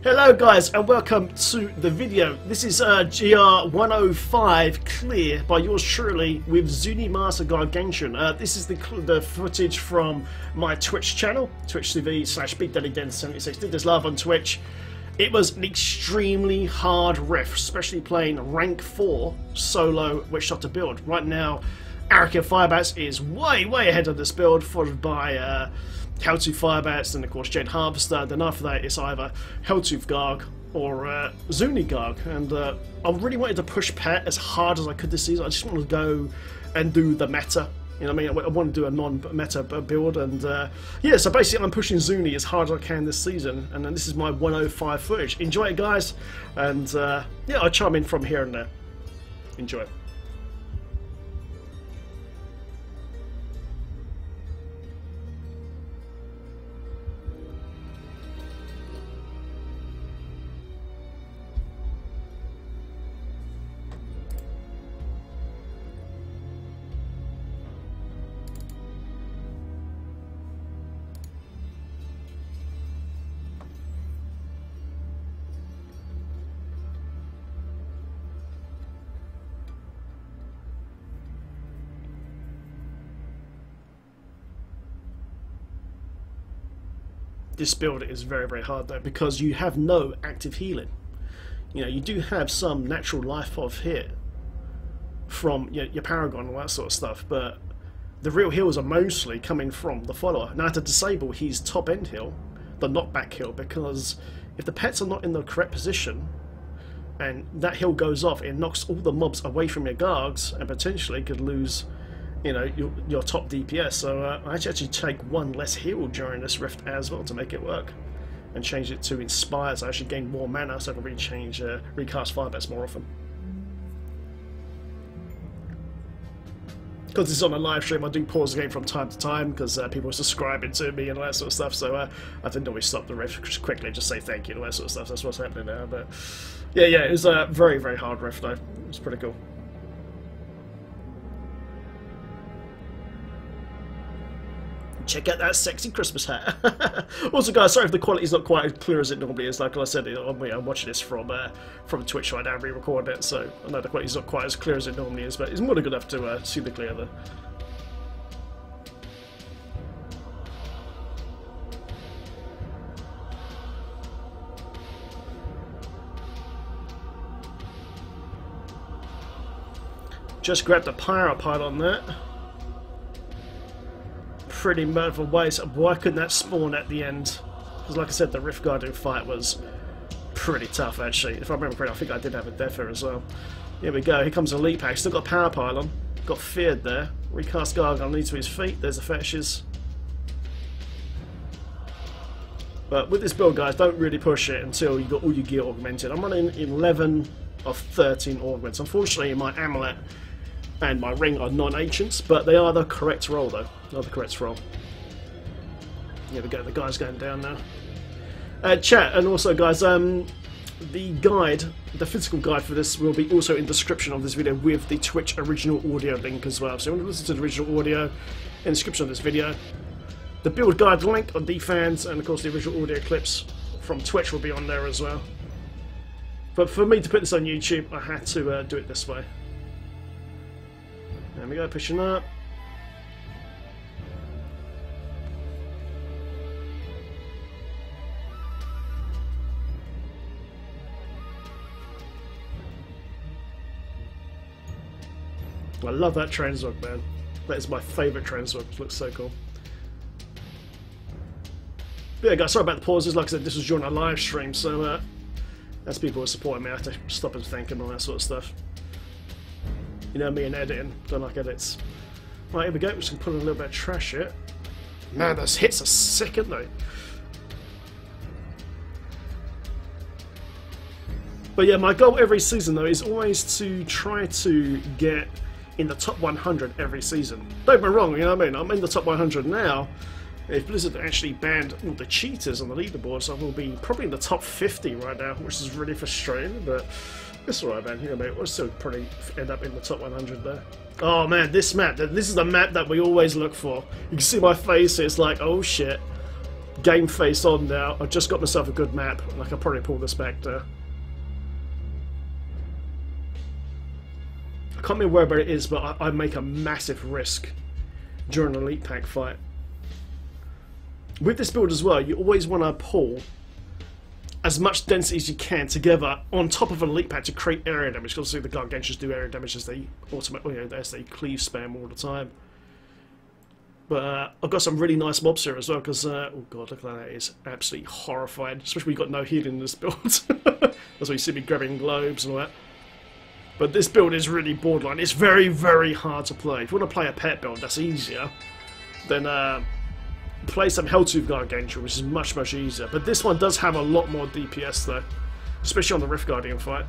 Hello guys and welcome to the video. This is GR105 clear by yours truly with Zunimassa Gargantuan. This is the footage from my Twitch channel, Twitch TV/BigDaddyDen76. Did this live on Twitch. It was an extremely hard riff, especially playing rank 4 solo Witch Shot build. Right now, Araki Firebats is way ahead of this build, followed by Helltooth Firebats, and of course Jade Harvester. Then after that it's either Helltooth Garg or Zuni Garg, and I really wanted to push Pet as hard as I could this season. I just wanted to go and do the meta, you know what I mean? I want to do a non-meta build, and yeah, so basically I'm pushing Zuni as hard as I can this season, and then this is my 105 footage. Enjoy it guys, and yeah, I'll chime in from here and there. Enjoy it. This build is very hard though, because you have no active healing. You know, you do have some natural life off here from your Paragon and all that sort of stuff, but the real heals are mostly coming from the follower. Now I have to disable his top end heal, the knockback heal, because if the pets are not in the correct position and that heal goes off, it knocks all the mobs away from your Gargs and potentially could lose, you know, your top DPS. So I actually take one less heal during this rift as well to make it work, and change it to Inspire, so I actually gain more mana, so I can recast Firebats more often. Because this is on a live stream, I do pause the game from time to time because people are subscribing to me and all that sort of stuff. So I didn't always stop the rift quickly, just say thank you and all that sort of stuff. That's what's happening now. But yeah, it was a very hard rift though. It was pretty cool. Check out that sexy Christmas hat. Also guys, sorry if the quality is not quite as clear as it normally is. Like I said, I'm watching this from Twitch right now, re-recording it, so I know the quality is not quite as clear as it normally is, but it's more than good enough to see the clear there. Just grabbed the Pyro Pile on that. Pretty murderful way, so why couldn't that spawn at the end? Because like I said, the Rift Guardian fight was pretty tough actually. If I remember correctly, I think I did have a death here as well. Here we go, here comes a Elite Pack, still got Power Pylon, got Feared there, recast Gargan leads to his feet, there's the fetches. But with this build guys, don't really push it until you got all your gear augmented. I'm running 11 of 13 augments. Unfortunately my amulet and my ring are non-ancients, but they are the correct roll though. They are the correct roll. Here we go, the guy's going down now. Chat, and also guys, the guide, the physical guide for this will be also in the description of this video with the Twitch original audio link as well. So you want to listen to the original audio in the description of this video. The build guide link on DFans, and of course the original audio clips from Twitch will be on there as well. But for me to put this on YouTube, I had to do it this way. There we go, pushing up. I love that Transwog, man. That is my favourite Transwog. It looks so cool. But yeah, guys, sorry about the pauses. Like I said, this was during a live stream, so as people were supporting me, I had to stop and thank them and all that sort of stuff. You know me and editing, don't like edits. Right, here we go, we're just going to put in a little bit of trash here. Man, those hits are sick, aren't they? But yeah, my goal every season though is always to try to get in the top 100 every season. Don't get me wrong, you know what I mean? I'm in the top 100 now. If Blizzard actually banned all the cheaters on the leaderboard, so I will be probably in the top 50 right now, which is really frustrating, but it's alright, man. You know, mate, we'll still probably end up in the top 100 there. Oh man, this map, this is the map that we always look for. You can see my face, it's like, oh shit. game face on now. I've just got myself a good map, and I can probably pull this back there. I can't remember where it is, but I make a massive risk during an Elite Pack fight. With this build as well, you always want to pull as much density as you can together on top of an Elite Pack to create area damage. Because obviously the Gargantuans do area damage as they as they cleave spam all the time. But I've got some really nice mobs here as well, because oh god, look at that, it's absolutely horrifying. Especially when you've got no healing in this build. That's why you see me grabbing globes and all that. But this build is really borderline. It's very, very hard to play. If you want to play a pet build that's easier, then play some Helltooth Gargantuan, which is much, much easier. But this one does have a lot more DPS though, especially on the Rift Guardian fight.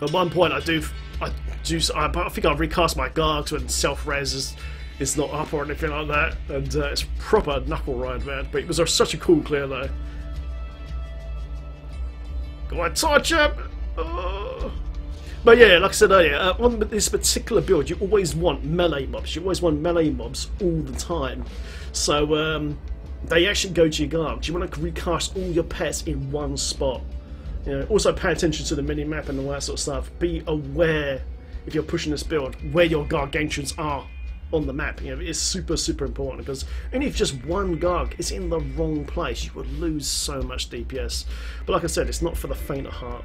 At one point I think I've recast my Gargs when self-res is not up or anything like that, and it's proper knuckle ride, man. But it was such a cool clear though. Go on, torch him! Oh. But yeah, like I said earlier, on this particular build, you always want melee mobs. You always want melee mobs all the time. So they actually go to your Gargs. You want to recast all your pets in one spot. You know, also pay attention to the mini-map and all that sort of stuff. Be aware, if you're pushing this build, where your Gargantuans are on the map. You know, it's super, super important, because only if just one Garg is in the wrong place, you would lose so much DPS. But like I said, it's not for the faint of heart.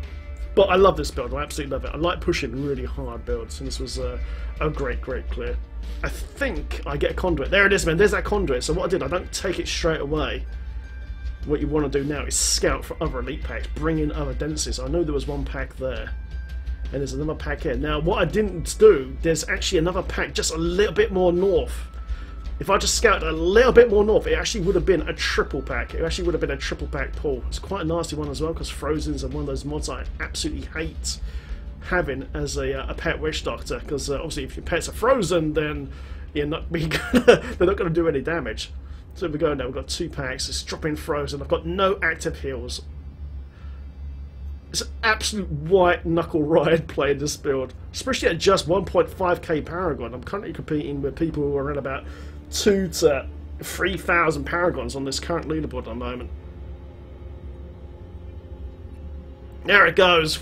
But I love this build, I absolutely love it. I like pushing really hard builds, and this was a great, great clear. I think I get a conduit. There it is, man, there's that conduit. So what I did, I don't take it straight away. What you want to do now is scout for other elite packs, bring in other densities. I know there was one pack there, and there's another pack here. Now, what I didn't do, there's actually another pack just a little bit more north. If I just scouted a little bit more north, it actually would have been a triple pack. It actually would have been a triple pack pull. It's quite a nasty one as well, because Frozen's are one of those mods I absolutely hate having as a pet Witch Doctor, because obviously if your pets are frozen, then they're not going to do any damage. So we go now, we've got 2 packs, it's dropping Frozen, I've got no active heals. It's an absolute white knuckle ride playing this build, especially at just 1.5k Paragon. I'm currently competing with people who are around about 2,000 to 3,000 Paragons on this current leaderboard at the moment. There it goes.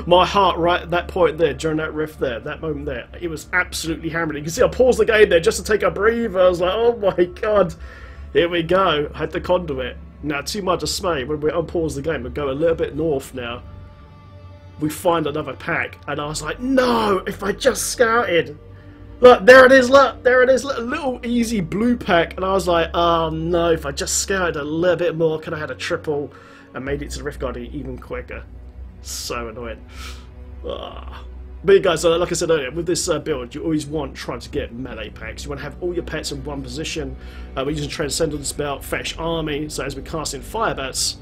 My heart right at that point there, during that rift there, that moment there, it was absolutely hammering. You can see I paused the game there just to take a breather. I was like, oh my god, here we go. I had the conduit. Now, to my dismay, when we unpause the game and go a little bit north now, we find another pack, and I was like, no, if I just scouted. Look, there it is, look, there it is, look, a little easy blue pack, and I was like, oh no, if I just scouted a little bit more, could have had a triple and made it to the Rift Guardian even quicker. So annoying. But you guys, like I said earlier, with this build, you always want trying to get melee packs. You want to have all your pets in one position. We're using Transcendence Belt, Fetch Army, so as we cast in Fire Bats,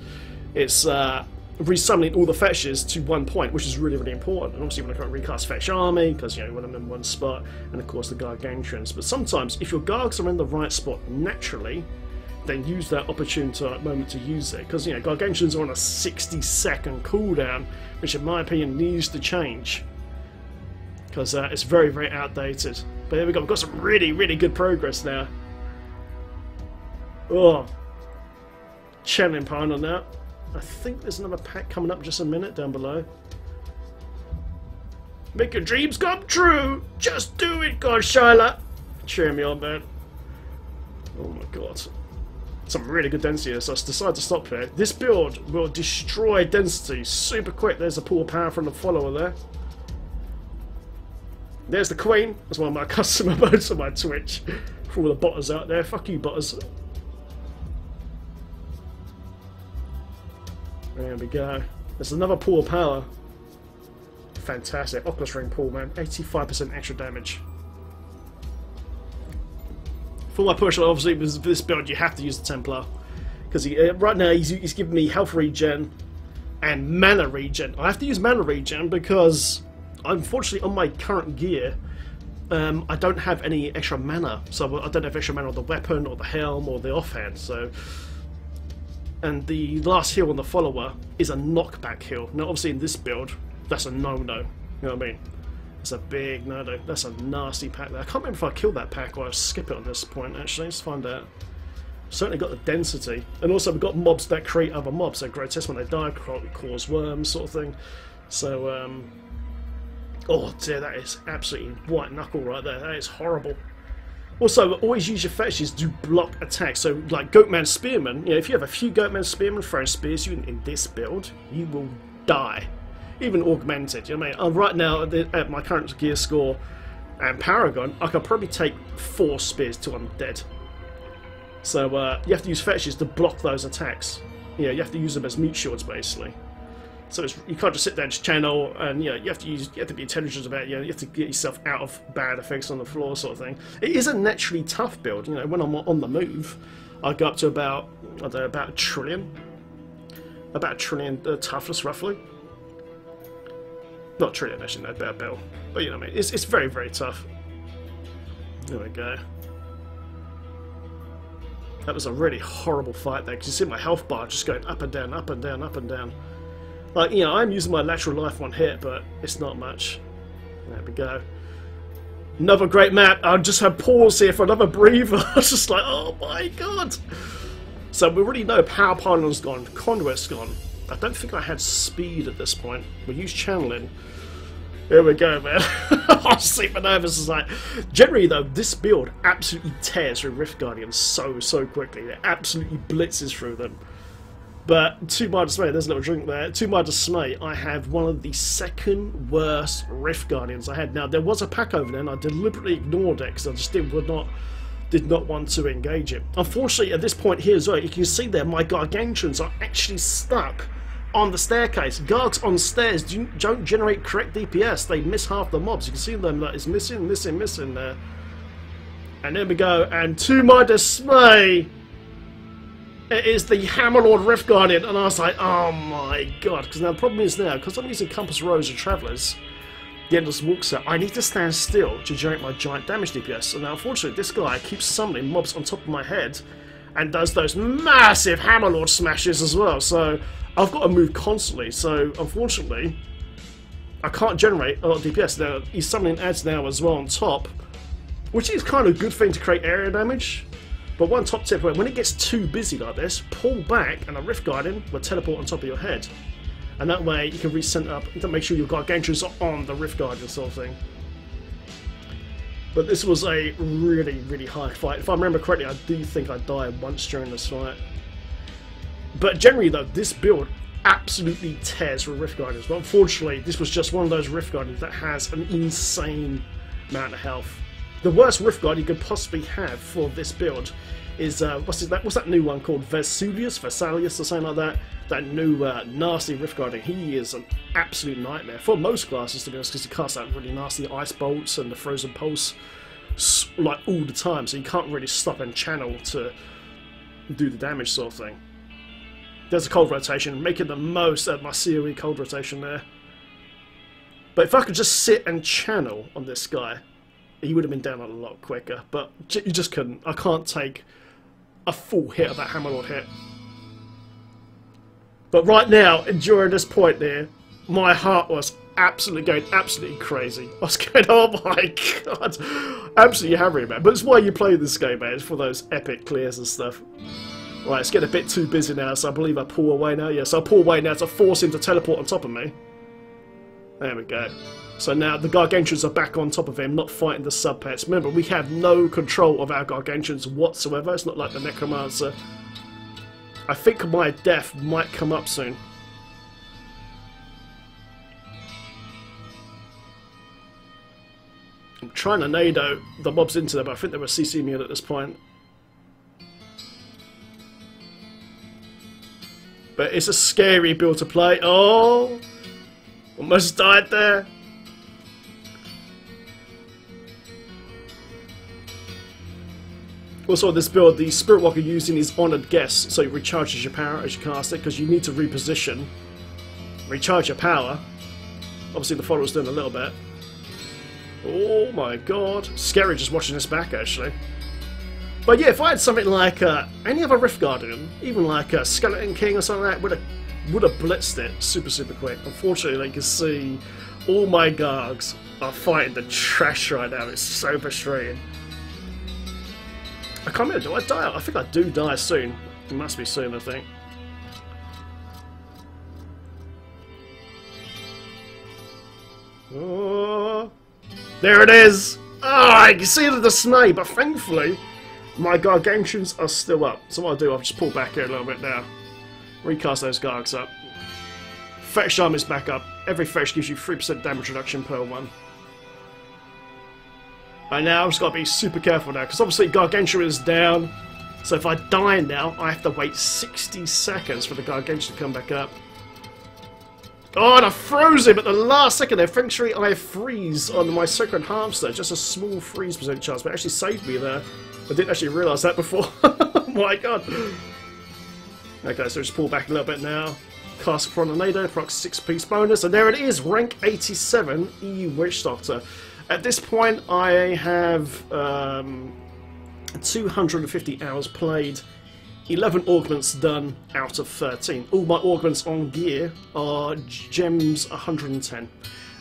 it's resummoning all the fetches to one point, which is really, really important. And obviously you want to recast Fetch Army, because you want them in one spot, and of course the Gargantuans. But sometimes, if your Gargs are in the right spot naturally, then use that opportune moment to use it, because Gargantuans are on a 60-second cooldown, which in my opinion needs to change, because it's very, very outdated. But here we go, we've got some really, really good progress now. Oh, channeling Pioneer now. I think there's another pack coming up just a minute down below. Make your dreams come true. Just do it, God, Shyla. Cheer me on, man. Oh my god. Some really good density here, so I decided to stop here. This build will destroy density super quick. There's a pool of power from the follower there. There's the Queen. That's one of my customer modes on my Twitch. For all the botters out there. Fuck you, botters. There we go. There's another pool of power. Fantastic. Oculus Ring pool, man. 85% extra damage. For my push, obviously, with this build, you have to use the Templar. Because right now, he's giving me health regen and mana regen. I have to use mana regen because, unfortunately, on my current gear, I don't have any extra mana. So I don't have extra mana on the weapon, or the helm, or the offhand. So, and the last heal on the follower is a knockback heal. Now, obviously, in this build, that's a no-no. You know what I mean? That's a big no-no. That's a nasty pack there. I can't remember if I killed that pack or I skip it on this point, actually. Let's find out. Certainly got the density. And also we've got mobs that create other mobs. They're grotesque when they die, cause worms, sort of thing. So, oh dear, that is absolutely white knuckle right there. That is horrible. Also, always use your fetishes to block attacks. So, like Goatman Spearman, you know, if you have a few Goatman Spearmen throwing spears you in this build, you will die. Even augmented, you know what I mean? Right now, at my current gear score and Paragon, I can probably take 4 spears till I'm dead. So you have to use fetishes to block those attacks. You know, you have to use them as meat shields, basically. So you can't just sit there and just channel, and you know, you have to be intelligent about it. You know, you have to get yourself out of bad effects on the floor, sort of thing. It is a naturally tough build. You know, when I'm on the move, I go up to about, I don't know, about a trillion toughness, roughly. Not trillion, actually, no, about bill. But you know what I mean. It's very, very tough. There we go. That was a really horrible fight there, because you see my health bar just going up and down, up and down, up and down. Like, you know, I'm using my lateral life on hit, but it's not much. There we go. Another great map. I'll just have pause here for another breather. I was just like, oh my god. So we already know Power Pylon's gone, Conduit's gone. I don't think I had speed at this point. We use channeling. Here we go, man. I'm super nervous. It's like, generally though, this build absolutely tears through Rift Guardians so quickly. It absolutely blitzes through them. But to my dismay, there's a little drink there. To my dismay, I have one of the second worst Rift Guardians I had. Now there was a pack over there, and I deliberately ignored it because I just did not want to engage it. Unfortunately, at this point here as well, you can see there my Gargantuans are actually stuck on the staircase. Gargs on stairs don't generate correct DPS. They miss half the mobs. You can see them that is missing there. And there we go. And to my dismay, it is the Hammerlord Rift Guardian. And I was like, oh my god. Because now the problem is now, because I'm using Compass Rose and Travellers, the Endless Walk set, I need to stand still to generate my giant damage DPS. And now unfortunately this guy keeps summoning mobs on top of my head and does those massive Hammerlord smashes as well. So I've got to move constantly, so unfortunately I can't generate a lot of DPS. Now he's summoning ads now as well on top, which is kind of a good thing to create area damage. But one top tip, when it gets too busy like this, pull back and a Rift Guardian will teleport on top of your head. And that way you can recenter up to make sure your Gargantuans are on the Rift Guardian sort of thing. But this was a really hard fight. If I remember correctly, I do think I died once during this fight. But generally though, this build absolutely tears through Rift Guardians. But unfortunately, this was just one of those Rift Guardians that has an insane amount of health. The worst Rift Guard you could possibly have for this build is, what's that new one called? Vesalius or something like that? That new nasty Rift Guardian. He is an absolute nightmare for most classes, to be honest, because he casts out really nasty ice bolts and the frozen pulse like all the time, so you can't really stop and channel to do the damage sort of thing. There's a cold rotation, making the most of my COE cold rotation there. But if I could just sit and channel on this guy, he would have been down a lot quicker. But you just couldn't. I can't take a full hit of that Hammerlord hit. But right now, during this point there, my heart was absolutely crazy. I was going, oh my god, absolutely hammering, man. But it's why you play this game, man. It's for those epic clears and stuff. Right, it's getting a bit too busy now, so I believe I pull away now. Yes, I pull away now to force him to teleport on top of me. There we go. So now the Gargantuans are back on top of him, not fighting the sub-pets. Remember, we have no control of our Gargantuans whatsoever. It's not like the Necromancer. I think my death might come up soon. I'm trying to nado the mobs into them, but I think they were CCing me at this point. But it's a scary build to play. Oh! Almost died there. Also on this build, the Spirit Walker using his Honoured Guest, so it recharges your power as you cast it, because you need to reposition, recharge your power. Obviously the follower's doing a little bit. Oh my god. Scary just watching this back, actually. But yeah, if I had something like any other Rift Guardian, even like a Skeleton King or something like that, would have blitzed it super quick. Unfortunately, you can see all my Gargs are fighting the trash right now. It's so frustrating. I can't remember, do I die? I think I do die soon. It must be soon, I think. Oh, there it is! Oh, I can see the dismay, but thankfully my Gargantuans are still up. So what I'll do, I'll just pull back here a little bit now. Recast those Gargs up. Fetch arm is back up. Every fetch gives you 3% damage reduction per one. And now I've just got to be super careful now, because obviously Gargantuan is down. So if I die now, I have to wait 60 seconds for the Gargantuan to come back up. Oh, and I froze him at the last second there. Thankfully, I freeze on my Sacred Hamster. Just a small freeze percent chance, but it actually saved me there. I didn't actually realise that before. Oh my god. Okay, so just pull back a little bit now. Cast Tornado, proc 6-piece bonus, and there it is, rank 87, EU Witch Doctor. At this point, I have 250 hours played, 11 augments done out of 13. All my augments on gear are gems 110.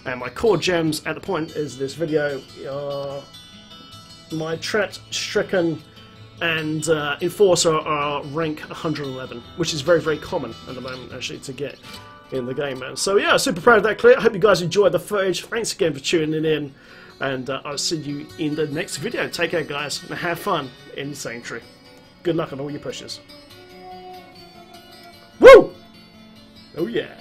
And my core gems at the point is this video are my Trapped, Stricken, and Enforcer are rank 111, which is very, very common at the moment, actually, to get in the game, man. So yeah, super proud of that clip. I hope you guys enjoyed the footage. Thanks again for tuning in, and I'll see you in the next video. Take care, guys, and have fun in the Sanctuary. Good luck on all your pushes. Woo! Oh yeah.